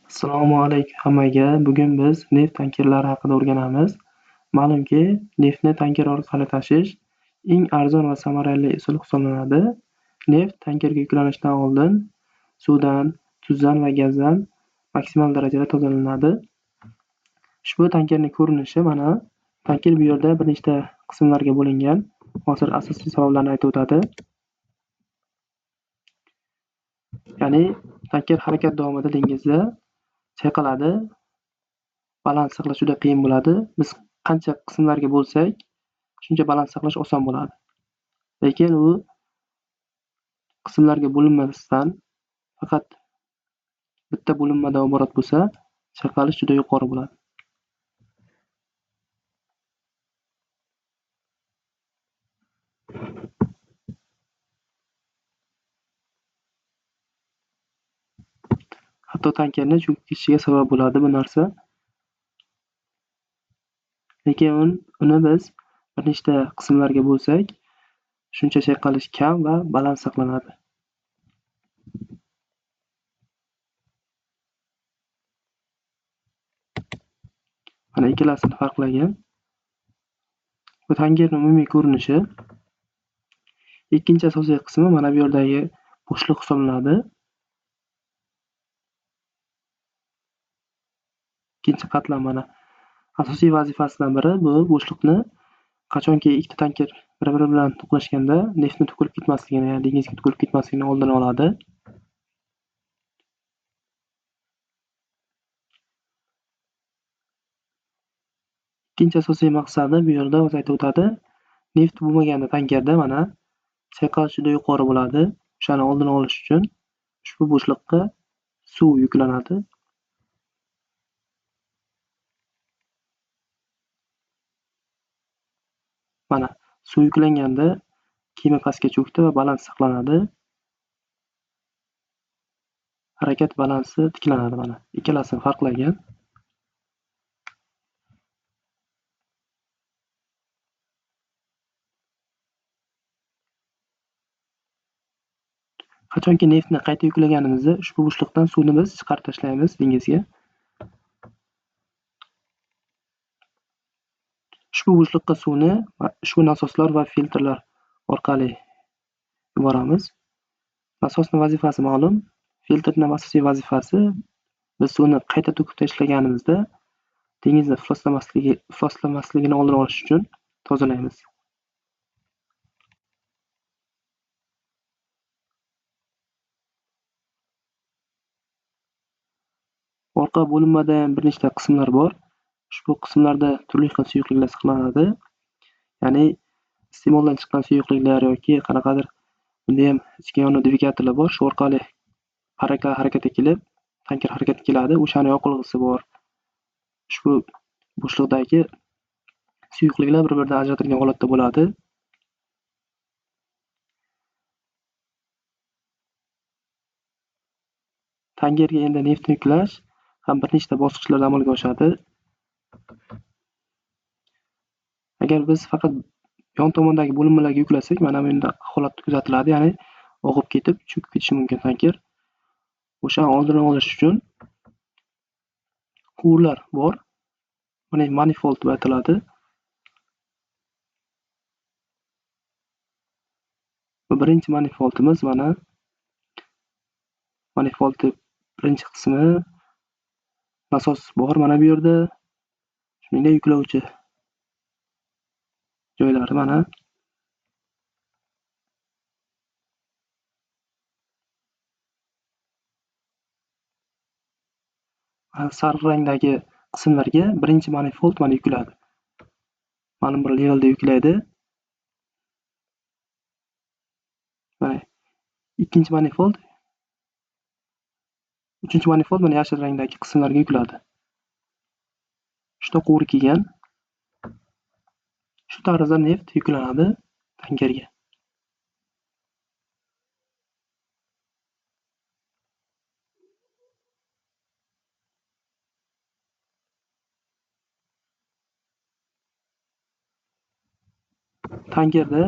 Assalomu alaykum hammaga. Bugun biz neft tankerlari haqida o'rganamiz. Ma'lumki, neftni tanker orqali tashish eng arzon va samarali usul hisoblanadi. Neft tankerga yuklanishidan oldin suvdan, tuzdan va gazdan maksimal darajada tozalanadi. Ushbu tankerning ko'rinishi mana. Tanker bu yerda bir nechta qismlarga bo'lingan. Hozir asosiy sabablarni aytib o'tadi. Ya'ni tanker harakat davomida dengizda chayqaladi. Balans saqlash juda qiyin bo'ladi. Biz qancha qismlarga bo'lsak, shuncha balans saqlash oson bo'ladi. Lekin u qismlarga bo'linmasdan faqat bitta bo'linmadan iborat bo'lsa, chayqalish juda yuqori bo'ladi. Hatto tankerni cho'kib ketishiga sabab bo'ladi bu narsa. Lekin uni biz bir nechta qismlarga bo'lsak, shuncha chayqalish kam va balans saqlanadi. Mana ikkalasini farqlagan. Bu tankerning umumiy ko'rinishi. Ikkinchi asosiy qismi mana bu yerdagi bo'shliq hisoblanadi. Ikkinchi qatlam mana. Asosiy vazifasidan biri bu bo'shliqni qachonki ikkita tanker bir-biri bilan to'qnashganda neftni to'kilib ketmasligini, ya'ni dengizga to'kilib ketmasligini oldini oladi. Ikkinchi asosiy maqsadi bu yerda o'zi aytib o'tadi. Neft bo'lmaganda tankerda mana chayqalish juda yuqori bo'ladi. O'shani oldini olish uchun ushbu bo'shliqqa suv yuklanadi. Mana suv yuklanganda kema pastga cho'kdi va balans saqlanadi. Harakat balansi tiklanadi mana. Ikkalasini farqlagan. Qachonki neftni qayta yuklaganimizda ushbu bo'shliqdan suvni biz chiqarib tashlaymiz dengizga. Ushbu bo'shliqqa suvni ushbu nasoslar va filtrlar orqali yuboramiz. Nasosning vazifasi ma'lum. Filtrning asosiy vazifasi biz suvni qayta to'kib tashlaganimizda dengizni ifloslanmasligini oldini olish uchun tozalaymiz. Orqa bo'linmada ham bir nechta qismlar bor. Ushbu qismlarda turli xil suyuqliklar saqlanadi. Ya'ni iste'moldan chiqqan suyuqliklar yoki qanaqadir bunda ham ichki yonuvchi dvigatellar bor. Shu orqali harakatga kelib, tanker harakatga keladi. O'shani yoqilg'isi bor. Ushbu bo'shliqdagi suyuqliklar bir-biridan ajratilgan holatda bo'ladi. Tankerga endi neftni yuklash ham bir nechta bosqichlarda amalga oshadi. Agar biz faqat yon tomondagi bo'linmalarga yuklasak, mana bunda holat kuzatiladi, ya'ni og'ib ketib, cho'kib ketishi mumkin tanker. O'shani oldini olish uchun quvurlar bor. Buni manifold deb ataladi. Bu birinchi manifoldimiz mana. Manifoldning birinchi qismi nasos bor mana bu yerda. Shuningdek yuklovchi joylari mana. Sariq rangdagi qismlarga birinchi manifold mana yukladi. Ma'lum bir levelda yuklaydi. Mana ikkinchi manifold, uchinchi manifold mana yashil rangdagi qismlarga yukladi. Uchta quvur kelgan. Shu tarzda neft yuklanadi tankerga. Tankerda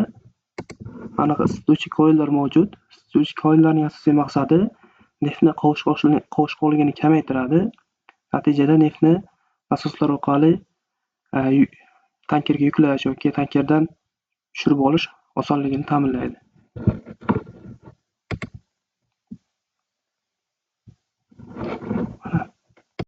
aniq isituvchi koillar mavjud. Isituvchi koillarning asosiy maqsadi neftni qovushqoqligini kamaytiradi. Natijada neftni nasoslar orqali tankerga yuklash yoki tankerdan tushirib olish osonligini ta'minlaydi.